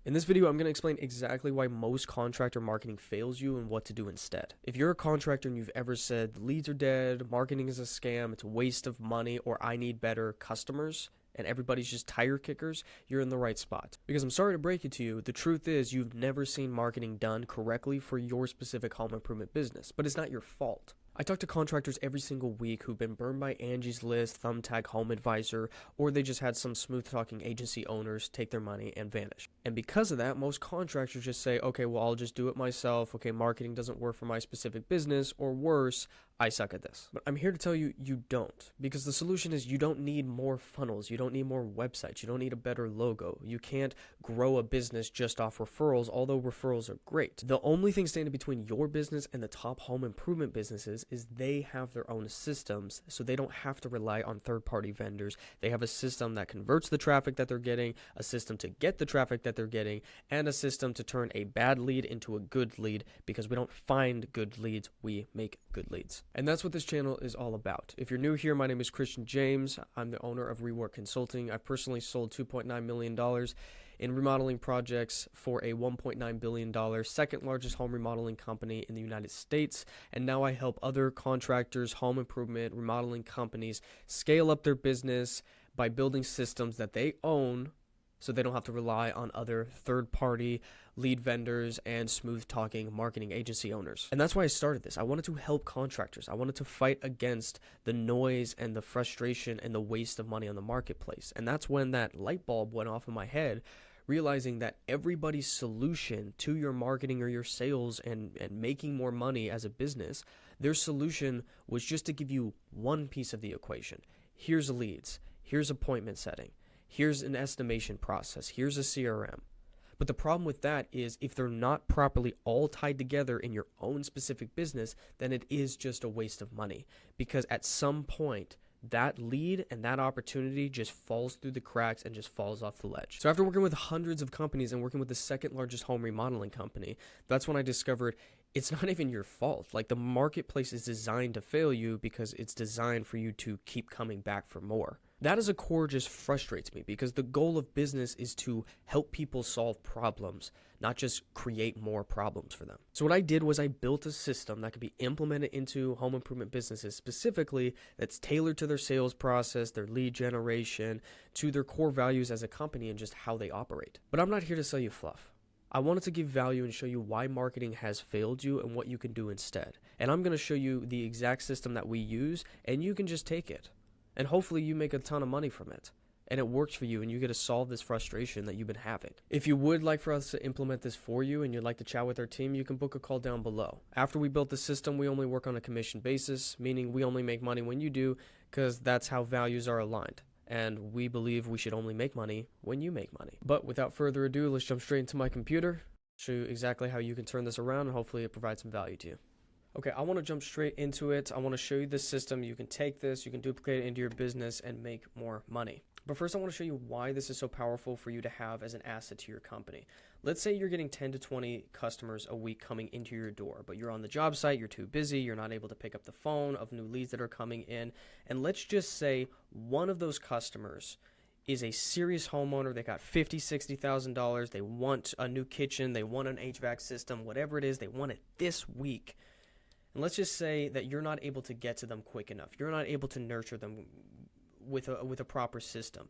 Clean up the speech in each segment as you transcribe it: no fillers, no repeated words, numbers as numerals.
In this video, I'm going to explain exactly why most contractor marketing fails you and what to do instead. If you're a contractor and you've ever said leads are dead, marketing is a scam, it's a waste of money, or I need better customers, and everybody's just tire kickers, you're in the right spot. Because I'm sorry to break it to you, the truth is you've never seen marketing done correctly for your specific home improvement business, but it's not your fault. I talk to contractors every single week who've been burned by Angie's List, Thumbtack Home Advisor, or they just had some smooth-talking agency owners take their money and vanish. And because of that, most contractors just say, okay, well, I'll just do it myself. Okay, marketing doesn't work for my specific business, or worse, I suck at this. But I'm here to tell you, you don't. Because the solution is you don't need more funnels. You don't need more websites. You don't need a better logo. You can't grow a business just off referrals, although referrals are great. The only thing standing between your business and the top home improvement businesses is they have their own systems, so they don't have to rely on third-party vendors. They have a system that converts the traffic that they're getting, a system to get the traffic that they're getting, and a system to turn a bad lead into a good lead, because we don't find good leads, we make good leads. And that's what this channel is all about. If you're new here, my name is Christian James. I'm the owner of Rework Consulting. I've personally sold $2.9 million in remodeling projects for a $1.9 billion second largest home remodeling company in the United States. And now I help other contractors, home improvement, remodeling companies scale up their business by building systems that they own so they don't have to rely on other third-party lead vendors and smooth-talking marketing agency owners. And that's why I started this. I wanted to help contractors. I wanted to fight against the noise and the frustration and the waste of money on the marketplace. And that's when that light bulb went off in my head, realizing that everybody's solution to your marketing or your sales and making more money as a business, their solution was just to give you one piece of the equation. Here's leads. Here's appointment setting. Here's an estimation process. Here's a CRM. But the problem with that is if they're not properly all tied together in your own specific business, then it is just a waste of money. Because at some point, that lead and that opportunity just falls through the cracks and just falls off the ledge. So after working with hundreds of companies and working with the second largest home remodeling company, that's when I discovered it's not even your fault. Like, the marketplace is designed to fail you because it's designed for you to keep coming back for more. That as a core just frustrates me because the goal of business is to help people solve problems, not just create more problems for them. So what I did was I built a system that could be implemented into home improvement businesses specifically that's tailored to their sales process, their lead generation, to their core values as a company and just how they operate. But I'm not here to sell you fluff. I wanted to give value and show you why marketing has failed you and what you can do instead. And I'm going to show you the exact system that we use, and you can just take it. And hopefully you make a ton of money from it. And it works for you, and you get to solve this frustration that you've been having. If you would like for us to implement this for you and you'd like to chat with our team, you can book a call down below. After we built the system, we only work on a commission basis, meaning we only make money when you do, because that's how values are aligned. And we believe we should only make money when you make money. But without further ado, let's jump straight into my computer, show you exactly how you can turn this around, and hopefully it provides some value to you. Okay, I want to jump straight into it. I want to show you the system. You can take this, you can duplicate it into your business and make more money. But first I want to show you why this is so powerful for you to have as an asset to your company. Let's say you're getting 10 to 20 customers a week coming into your door, but you're on the job site, you're too busy, you're not able to pick up the phone of new leads that are coming in. And let's just say one of those customers is a serious homeowner. They got $50,000, $60,000. They want a new kitchen. They want an HVAC system, whatever it is. They want it this week. And let's just say that you're not able to get to them quick enough. You're not able to nurture them with a proper system.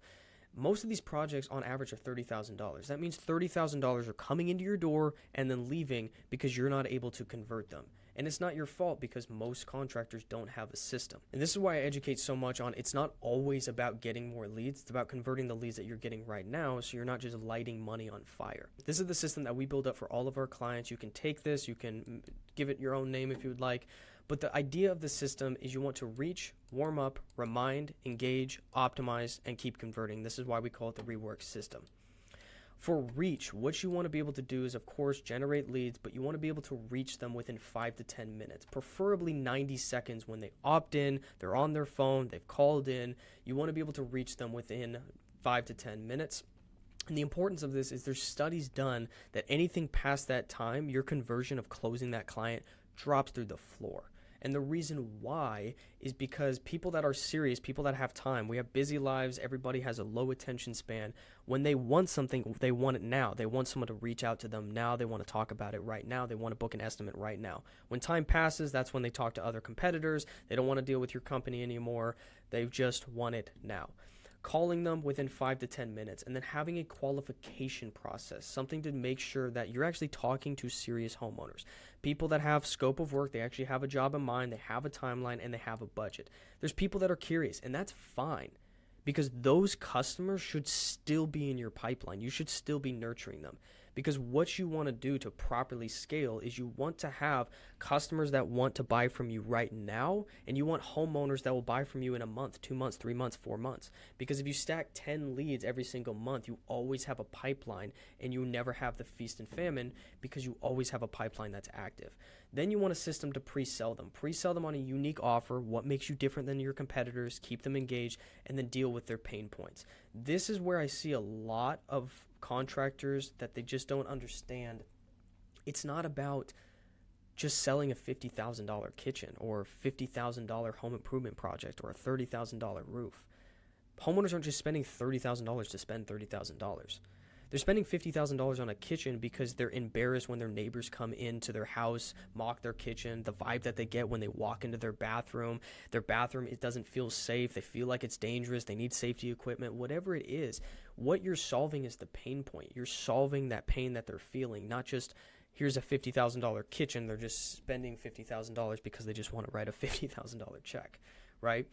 Most of these projects on average are $30,000. That means $30,000 are coming into your door and then leaving because you're not able to convert them. And it's not your fault because most contractors don't have a system. And this is why I educate so much on it's not always about getting more leads. It's about converting the leads that you're getting right now so you're not just lighting money on fire. This is the system that we build up for all of our clients. You can take this, you can give it your own name if you would like. But the idea of the system is you want to reach, warm up, remind, engage, optimize, and keep converting. This is why we call it the rework system. For reach, what you want to be able to do is, of course, generate leads, but you want to be able to reach them within 5 to 10 minutes, preferably 90 seconds when they opt in, they're on their phone, they've called in. You want to be able to reach them within 5 to 10 minutes. And the importance of this is there's studies done that anything past that time, your conversion of closing that client drops through the floor. And the reason why is because people that are serious, people that have time, we have busy lives, everybody has a low attention span. When they want something, they want it now. They want someone to reach out to them now. They want to talk about it right now. They want to book an estimate right now. When time passes, that's when they talk to other competitors. They don't want to deal with your company anymore. They just want it now. Calling them within 5 to 10 minutes, and then having a qualification process, something to make sure that you're actually talking to serious homeowners, people that have scope of work, they actually have a job in mind, they have a timeline, and they have a budget. There's people that are curious, and that's fine, because those customers should still be in your pipeline. You should still be nurturing them, because what you want to do to properly scale is you want to have customers that want to buy from you right now, and you want homeowners that will buy from you in a month, 2 months, 3 months, 4 months. Because if you stack 10 leads every single month, you always have a pipeline, and you never have the feast and famine because you always have a pipeline that's active. Then you want a system to pre-sell them. Pre-sell them on a unique offer, what makes you different than your competitors, keep them engaged, and then deal with their pain points. This is where I see a lot of contractors that they just don't understand. It's not about just selling a $50,000 kitchen or $50,000 home improvement project or a $30,000 roof. Homeowners aren't just spending $30,000 to spend $30,000. They're spending $50,000 on a kitchen because they're embarrassed when their neighbors come into their house, mock their kitchen, the vibe that they get when they walk into their bathroom. Their bathroom, it doesn't feel safe. They feel like it's dangerous. They need safety equipment, whatever it is. What you're solving is the pain point. You're solving that pain that they're feeling, not just here's a $50,000 kitchen. They're just spending $50,000 because they just want to write a $50,000 check, right?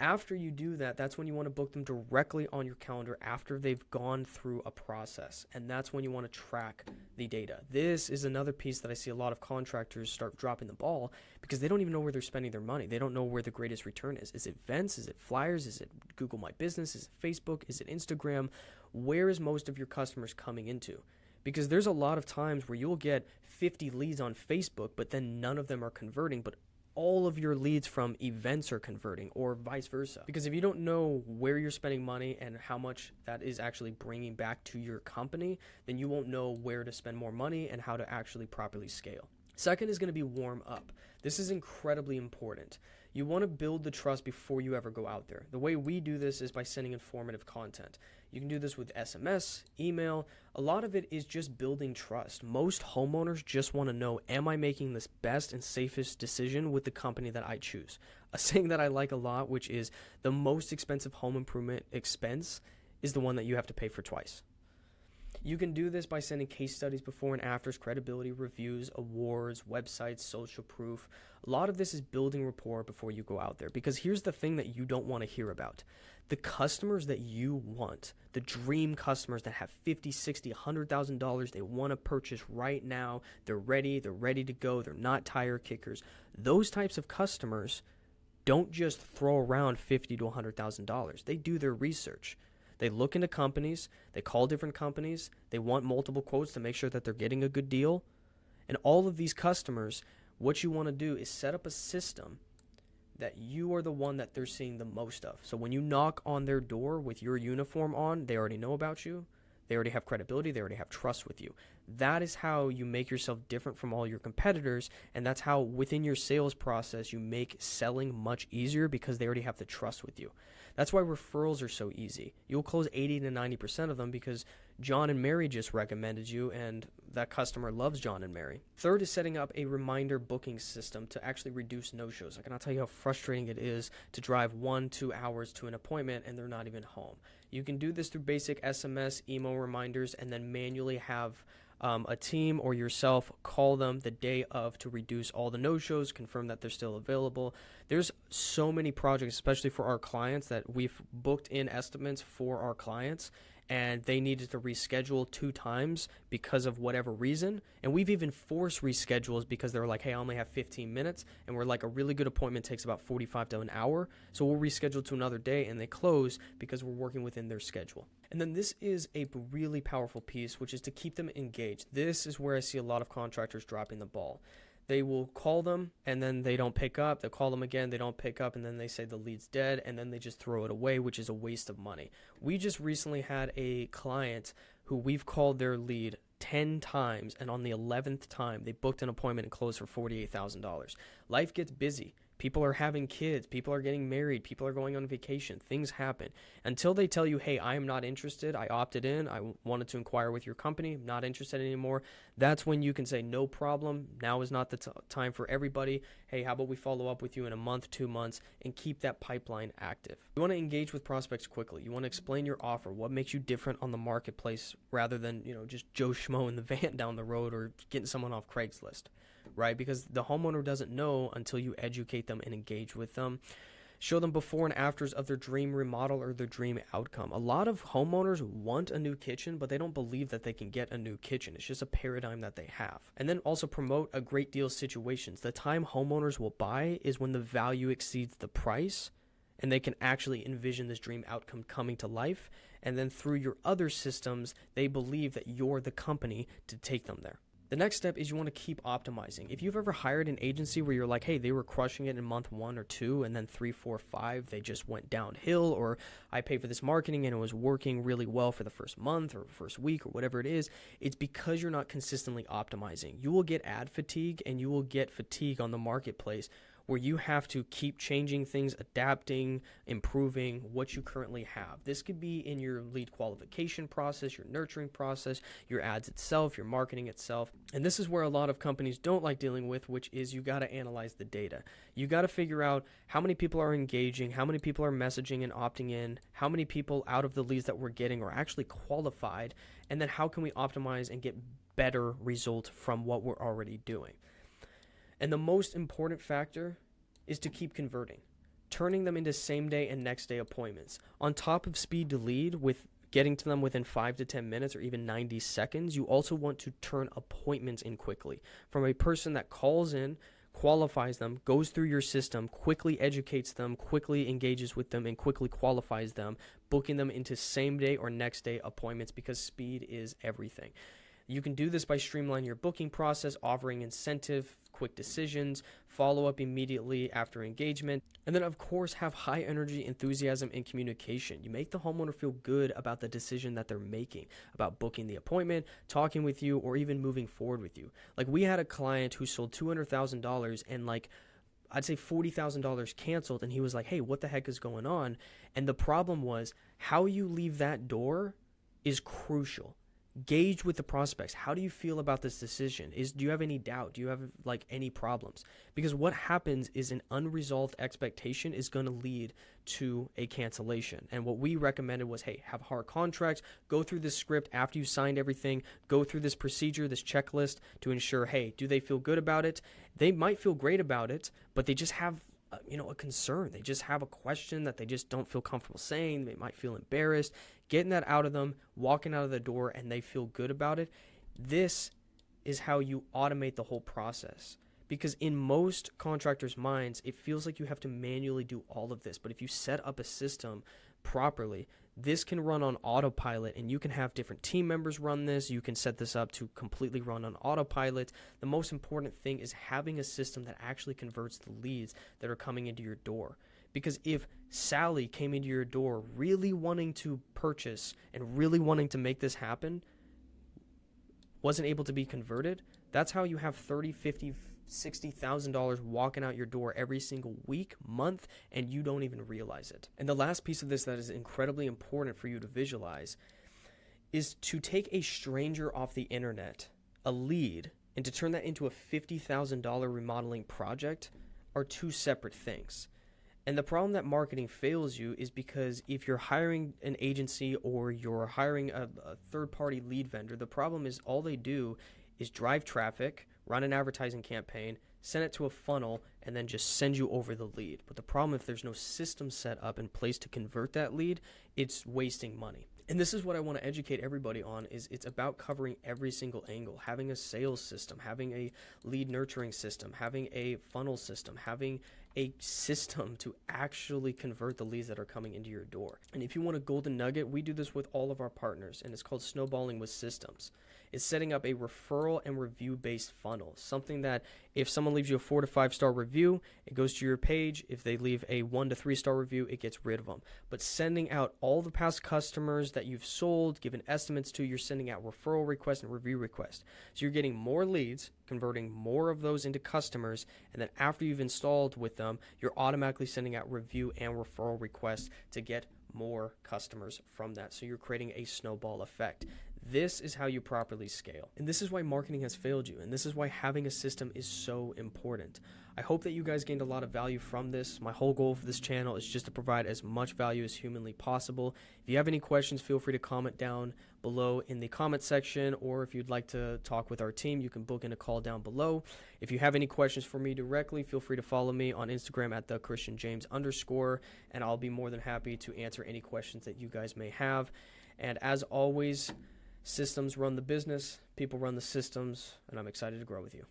After you do that, that's when you want to book them directly on your calendar after they've gone through a process. And that's when you want to track the data. This is another piece that I see a lot of contractors start dropping the ball because they don't even know where they're spending their money. They don't know where the greatest return is. Is it events? Is it flyers? Is it Google My Business? Is it Facebook? Is it Instagram? Where is most of your customers coming into? Because there's a lot of times where you'll get 50 leads on Facebook, but then none of them are converting, but all of your leads from events are converting, or vice versa. Because if you don't know where you're spending money and how much that is actually bringing back to your company, then you won't know where to spend more money and how to actually properly scale. Second is going to be warm up. This is incredibly important. You want to build the trust before you ever go out there. The way we do this is by sending informative content. You can do this with SMS, email. A lot of it is just building trust. Most homeowners just want to know, am I making this best and safest decision with the company that I choose? A saying that I like a lot, which is the most expensive home improvement expense is the one that you have to pay for twice. You can do this by sending case studies before and afters, credibility reviews, awards, websites, social proof. A lot of this is building rapport before you go out there, because here's the thing that you don't want to hear about. The customers that you want, the dream customers that have $50, $60, $100,000, they want to purchase right now, they're ready to go, they're not tire kickers. Those types of customers don't just throw around $50,000 to $100,000. They do their research. They look into companies, they call different companies, they want multiple quotes to make sure that they're getting a good deal. And all of these customers, what you want to do is set up a system that you are the one that they're seeing the most of. So when you knock on their door with your uniform on, they already know about you. They already have credibility. They already have trust with you. That is how you make yourself different from all your competitors, and that's how within your sales process you make selling much easier because they already have the trust with you. That's why referrals are so easy. You'll close 80 to 90% of them because John and Mary just recommended you, and that customer loves John and Mary. Third is setting up a reminder booking system to actually reduce no-shows. I cannot tell you how frustrating it is to drive 1-2 hours to an appointment and they're not even home. You can do this through basic SMS, email reminders, and then manually have a team or yourself call them the day of to reduce all the no-shows, confirm that they're still available. There's so many projects, especially for our clients, that we've booked in estimates for our clients, and they needed to reschedule 2 times because of whatever reason. And we've even forced reschedules because they were like, hey, I only have 15 minutes. And we're like, a really good appointment takes about 45 to an hour. So we'll reschedule to another day, and they close because we're working within their schedule. And then this is a really powerful piece, which is to keep them engaged. This is where I see a lot of contractors dropping the ball. They will call them, and then they don't pick up. They'll call them again, they don't pick up, and then they say the lead's dead, and then they just throw it away, which is a waste of money. We just recently had a client who we've called their lead 10 times, and on the 11th time, they booked an appointment and closed for $48,000. Life gets busy. People are having kids. People are getting married. People are going on vacation. Things happen. Until they tell you, hey, I am not interested. I opted in. I wanted to inquire with your company. I'm not interested anymore. That's when you can say, no problem. Now is not the time for everybody. Hey, how about we follow up with you in a month, 2 months, and keep that pipeline active. You want to engage with prospects quickly. You want to explain your offer, what makes you different on the marketplace, rather than, just Joe Schmo in the van down the road or getting someone off Craigslist. Right? Because the homeowner doesn't know until you educate them and engage with them. Show them before and afters of their dream remodel or their dream outcome. A lot of homeowners want a new kitchen, but they don't believe that they can get a new kitchen. It's just a paradigm that they have. And then also promote a great deal situations. The time homeowners will buy is when the value exceeds the price, and they can actually envision this dream outcome coming to life. And then through your other systems, they believe that you're the company to take them there. The next step is you want to keep optimizing. If you've ever hired an agency where you're like, hey, they were crushing it in month 1 or 2, and then 3, 4, 5, they just went downhill, or I paid for this marketing and it was working really well for the first month or first week or whatever it is, it's because you're not consistently optimizing. You will get ad fatigue, and you will get fatigue on the marketplace, where you have to keep changing things, adapting, improving what you currently have. This could be in your lead qualification process, your nurturing process, your ads itself, your marketing itself. And this is where a lot of companies don't like dealing with, which is you got to analyze the data. You got to figure out how many people are engaging, how many people are messaging and opting in, how many people out of the leads that we're getting are actually qualified, and then how can we optimize and get better results from what we're already doing. And the most important factor is to keep converting, turning them into same day and next day appointments. On top of speed to lead with getting to them within 5 to 10 minutes or even 90 seconds, you also want to turn appointments in quickly. From a person that calls in, qualifies them, goes through your system, quickly educates them, quickly engages with them, and quickly qualifies them, booking them into same day or next day appointments, because speed is everything. You can do this by streamlining your booking process, offering incentive, quick decisions, follow up immediately after engagement, and then of course have high energy, enthusiasm, and communication. You make the homeowner feel good about the decision that they're making, about booking the appointment, talking with you, or even moving forward with you. Like, we had a client who sold $200,000 and I'd say $40,000 canceled, and he was like, hey, what the heck is going on? And the problem was, how you leave that door is crucial. Gauge with the prospects. How do you feel about this decision? Do you have any doubt? Do you have any problems? Because what happens is an unresolved expectation is going to lead to a cancellation. And what we recommended was, hey, have hard contracts, go through this script after you signed everything, go through this procedure, this checklist to ensure, hey, do they feel good about it? They might feel great about it, but they just have a concern. They just have a question that they just don't feel comfortable saying. They might feel embarrassed. Getting that out of them, walking out of the door, and they feel good about it. This is how you automate the whole process. Because in most contractors' minds, it feels like you have to manually do all of this. But if you set up a system properly, this can run on autopilot, and you can have different team members run this. You can set this up to completely run on autopilot. The most important thing is having a system that actually converts the leads that are coming into your door. Because if Sally came into your door really wanting to purchase and really wanting to make this happen, wasn't able to be converted, that's how you have $30,000, $50,000, $60,000 walking out your door every single week, month, and you don't even realize it. And the last piece of this that is incredibly important for you to visualize is to take a stranger off the internet, a lead, and to turn that into a $50,000 remodeling project are two separate things. And the problem that marketing fails you is because if you're hiring an agency or you're hiring a third-party lead vendor, the problem is all they do is drive traffic, run an advertising campaign, send it to a funnel, and then just send you over the lead. But the problem, if there's no system set up in place to convert that lead, it's wasting money. And this is what I want to educate everybody on, is it's about covering every single angle, having a sales system, having a lead nurturing system, having a funnel system, having a system to actually convert the leads that are coming into your door. And if you want a golden nugget, we do this with all of our partners, and it's called snowballing with systems. It's setting up a referral and review based funnel, something that if someone leaves you a 4 to 5 star review, it goes to your page. If they leave a 1 to 3 star review, it gets rid of them. But sending out all the past customers that you've sold, given estimates to, you're sending out referral requests and review requests. So you're getting more leads, converting more of those into customers, and then after you've installed with them, you're automatically sending out review and referral requests to get more customers from that. So you're creating a snowball effect. This is how you properly scale. And this is why marketing has failed you. And this is why having a system is so important. I hope that you guys gained a lot of value from this. My whole goal for this channel is just to provide as much value as humanly possible. If you have any questions, feel free to comment down below in the comment section, or if you'd like to talk with our team, you can book in a call down below. If you have any questions for me directly, feel free to follow me on Instagram at @thechristianjames_, and I'll be more than happy to answer any questions that you guys may have. And as always, systems run the business, people run the systems, and I'm excited to grow with you.